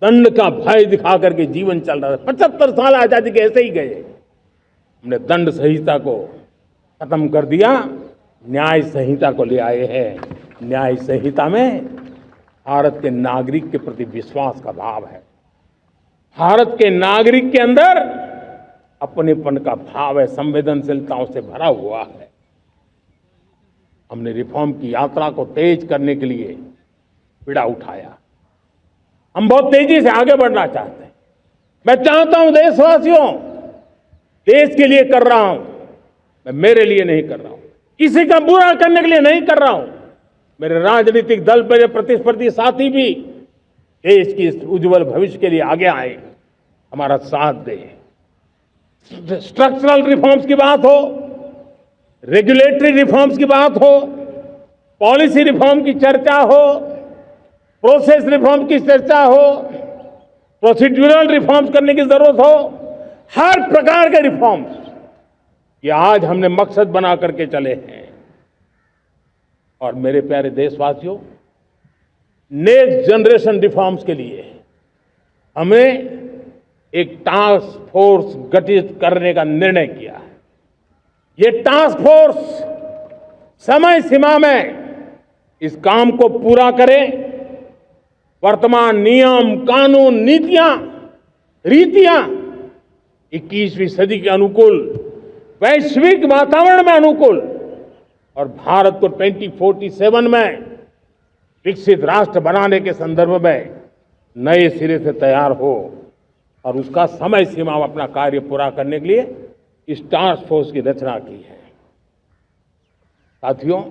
दंड का भय दिखा करके जीवन चल रहा था। 75 साल आजादी के ऐसे ही गए। हमने दंड संहिता को खत्म कर दिया, न्याय संहिता को ले आए हैं। न्याय संहिता में भारत के नागरिक के प्रति विश्वास का भाव है। भारत के नागरिक के अंदर अपनेपन का भाव है, संवेदनशीलताओं से भरा हुआ है। हमने रिफॉर्म की यात्रा को तेज करने के लिए बीड़ा उठाया। हम बहुत तेजी से आगे बढ़ना चाहते हैं। मैं चाहता हूं देशवासियों, देश के लिए कर रहा हूं, मैं मेरे लिए नहीं कर रहा हूं, किसी का बुरा करने के लिए नहीं कर रहा हूं। मेरे राजनीतिक दल, मेरे प्रतिस्पर्धी साथी भी देश की इस उज्जवल भविष्य के लिए आगे आए, हमारा साथ दें। स्ट्रक्चरल रिफॉर्म्स की बात हो, रेगुलेटरी रिफॉर्म्स की बात हो, पॉलिसी रिफॉर्म की चर्चा हो, प्रोसेस रिफॉर्म की चर्चा हो, प्रोसीड्यूरल रिफॉर्म्स करने की जरूरत हो, हर प्रकार के रिफॉर्म्स ये आज हमने मकसद बना करके चले हैं। और मेरे प्यारे देशवासियों, नेक्स्ट जनरेशन रिफॉर्म्स के लिए हमें एक टास्क फोर्स गठित करने का निर्णय किया है। ये टास्क फोर्स समय सीमा में इस काम को पूरा करे। वर्तमान नियम, कानून, नीतियां, रीतियां 21वीं सदी के अनुकूल, वैश्विक वातावरण में अनुकूल और भारत को 2047 में विकसित राष्ट्र बनाने के संदर्भ में नए सिरे से तैयार हो और उसका समय सीमा में अपना कार्य पूरा करने के लिए इस टास्क फोर्स की रचना की है। साथियों,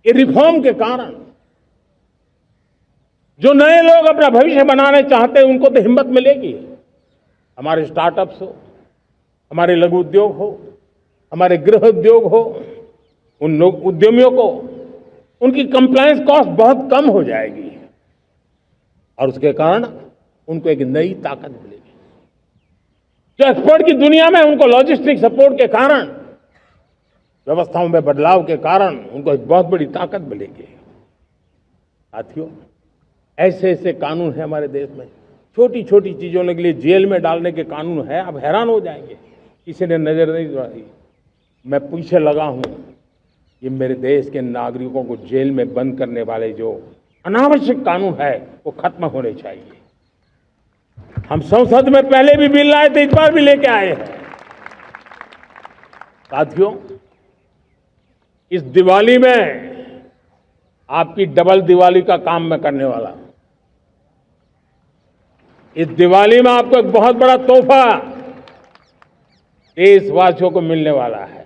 ये रिफॉर्म के कारण जो नए लोग अपना भविष्य बनाने चाहते हैं उनको तो हिम्मत मिलेगी। हमारे स्टार्टअप्स हो, हमारे लघु उद्योग हो, हमारे गृह उद्योग हो, उन लोग उद्यमियों को उनकी कंप्लायंस कॉस्ट बहुत कम हो जाएगी और उसके कारण उनको एक नई ताकत मिलेगी। जो एक्सपोर्ट की दुनिया में उनको लॉजिस्टिक सपोर्ट के कारण, व्यवस्थाओं में बदलाव के कारण उनको एक बहुत बड़ी ताकत मिलेगी। साथियों, ऐसे ऐसे कानून है हमारे देश में, छोटी छोटी चीजों के लिए जेल में डालने के कानून है। आप हैरान हो जाएंगे, किसी ने नजर नहीं दौड़ाई। मैं पीछे लगा हूं, ये मेरे देश के नागरिकों को जेल में बंद करने वाले जो अनावश्यक कानून है वो खत्म होने चाहिए। हम संसद में पहले भी बिल लाए थे, इस बार भी लेके आए हैं। साथियों, इस दिवाली में आपकी डबल दिवाली का काम मैं करने वाला हूं। इस दिवाली में आपको एक बहुत बड़ा तोहफा देशवासियों को मिलने वाला है।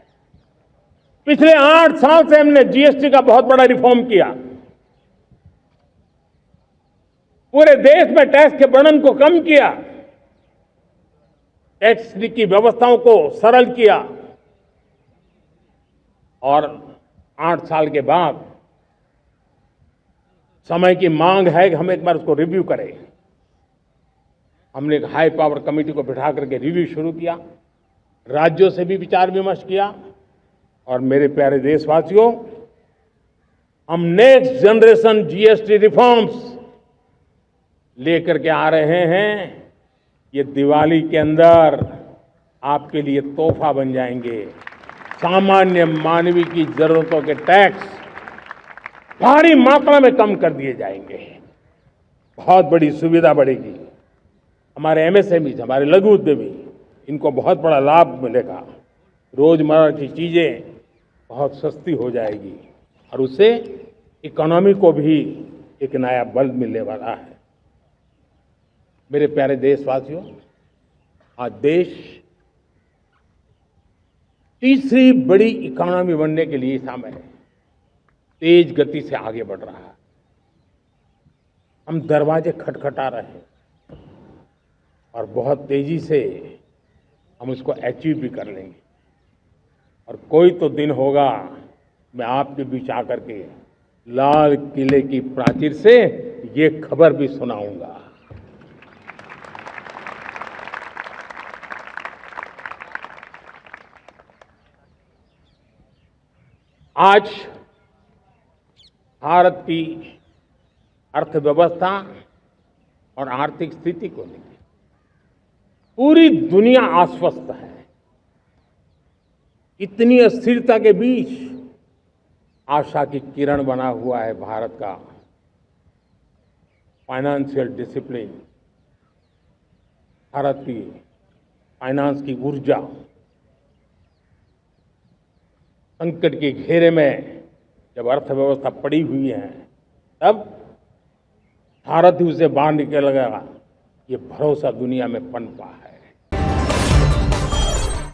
पिछले 8 साल से हमने जीएसटी का बहुत बड़ा रिफॉर्म किया। पूरे देश में टैक्स के बर्डन को कम किया, टैक्स की व्यवस्थाओं को सरल किया और 8 साल के बाद समय की मांग है कि हम एक बार उसको रिव्यू करें। हमने एक हाई पावर कमेटी को बिठा करके रिव्यू शुरू किया, राज्यों से भी विचार विमर्श किया और मेरे प्यारे देशवासियों, हम नेक्स्ट जनरेशन जीएसटी रिफॉर्म्स लेकर के आ रहे हैं। ये दिवाली के अंदर आपके लिए तोहफा बन जाएंगे। सामान्य मानवीय की जरूरतों के टैक्स भारी मात्रा में कम कर दिए जाएंगे, बहुत बड़ी सुविधा बढ़ेगी। हमारे एमएसएमई, हमारे लघु उद्यमी, इनको बहुत बड़ा लाभ मिलेगा। रोजमर्रा की चीजें बहुत सस्ती हो जाएगी और उससे इकोनॉमी को भी एक नया बल मिलने वाला है। मेरे प्यारे देशवासियों, आज देश तीसरी बड़ी इकोनॉमी बनने के लिए समय तेज गति से आगे बढ़ रहा है। हम दरवाजे खटखटा रहे हैं और बहुत तेजी से हम उसको अचीव भी कर लेंगे। और कोई तो दिन होगा, मैं आपके बीच आकर के लाल किले की प्राचीर से ये खबर भी सुनाऊंगा। आज भारत की अर्थव्यवस्था और आर्थिक स्थिति को लेकर पूरी दुनिया आश्वस्त है। इतनी अस्थिरता के बीच आशा की किरण बना हुआ है भारत का फाइनेंशियल डिसिप्लिन, भारत की फाइनेंस की ऊर्जा। संकट के घेरे में जब अर्थव्यवस्था पड़ी हुई है, तब भारत ही उसे बाहर निकलेगा, ये भरोसा दुनिया में पनपा है।